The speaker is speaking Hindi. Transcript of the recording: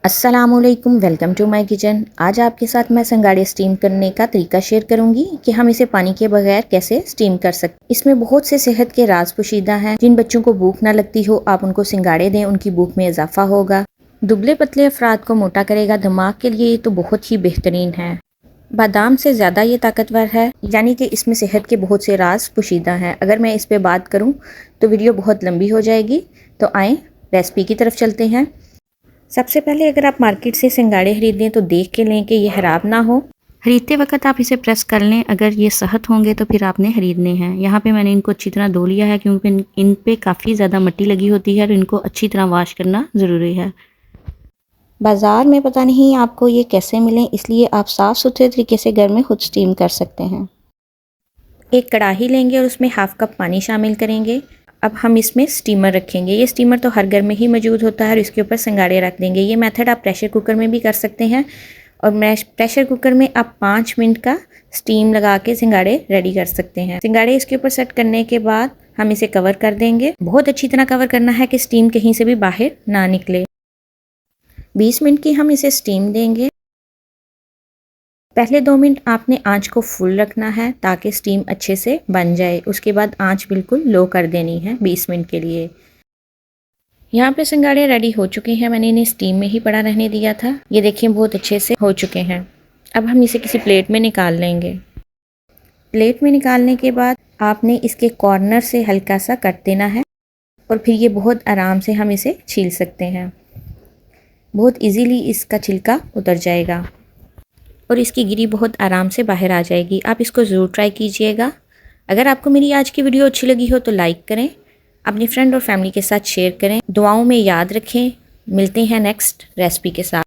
अस्सलामुअलैकुम, वेलकम टू माय किचन। आज आपके साथ मैं सिंगाड़े स्टीम करने का तरीका शेयर करूंगी कि हम इसे पानी के बगैर कैसे स्टीम कर सकते। इसमें बहुत से सेहत के राज पोशीदा हैं। जिन बच्चों को भूख ना लगती हो, आप उनको सिंगाड़े दें, उनकी भूख में इजाफा होगा। दुबले पतले अफराद को मोटा करेगा। दिमाग के लिए ये तो बहुत ही बेहतरीन है। बादाम से ज़्यादा ये ताकतवर है, यानी कि इसमें सेहत के बहुत से राज पोशीदा हैं। अगर मैं इस पर बात करूँ तो वीडियो बहुत लंबी हो जाएगी, तो आएँ रेसिपी की तरफ चलते हैं। सबसे पहले अगर आप मार्केट से सिंगाड़े खरीदें तो देख के लें कि ये ख़राब ना हो। खरीदते वक्त आप इसे प्रेस कर लें। अगर ये सख्त होंगे तो फिर आपने खरीदने हैं। यहाँ पे मैंने इनको अच्छी तरह धो लिया है, क्योंकि इन पे काफ़ी ज़्यादा मिट्टी लगी होती है और इनको अच्छी तरह वॉश करना ज़रूरी है। बाज़ार में पता नहीं आपको ये कैसे मिलें, इसलिए आप साफ़ सुथरे तरीके से घर में खुद स्टीम कर सकते हैं। एक कढ़ाई लेंगे और उसमें हाफ़ कप पानी शामिल करेंगे। अब हम इसमें स्टीमर रखेंगे। ये स्टीमर तो हर घर में ही मौजूद होता है और इसके ऊपर सिंगाड़े रख देंगे। ये मेथड आप प्रेशर कुकर में भी कर सकते हैं, और प्रेशर कुकर में आप 5 मिनट का स्टीम लगा के सिंगाड़े रेडी कर सकते हैं। सिंगाड़े इसके ऊपर सेट करने के बाद हम इसे कवर कर देंगे। बहुत अच्छी तरह कवर करना है कि स्टीम कहीं से भी बाहर ना निकले। 20 मिनट की हम इसे स्टीम देंगे। पहले 2 मिनट आपने आंच को फुल रखना है ताकि स्टीम अच्छे से बन जाए। उसके बाद आंच बिल्कुल लो कर देनी है 20 मिनट के लिए। यहाँ पे सिंगाड़े रेडी हो चुके हैं। मैंने इन्हें स्टीम में ही पड़ा रहने दिया था। ये देखिए बहुत अच्छे से हो चुके हैं। अब हम इसे किसी प्लेट में निकाल लेंगे। प्लेट में निकालने के बाद आपने इसके कॉर्नर से हल्का सा कट देना है, और फिर ये बहुत आराम से हम इसे छील सकते हैं। बहुत इजीली इसका छिलका उतर जाएगा और इसकी गिरी बहुत आराम से बाहर आ जाएगी। आप इसको ज़रूर ट्राई कीजिएगा। अगर आपको मेरी आज की वीडियो अच्छी लगी हो तो लाइक करें, अपनी फ्रेंड और फैमिली के साथ शेयर करें। दुआओं में याद रखें। मिलते हैं नेक्स्ट रेसिपी के साथ।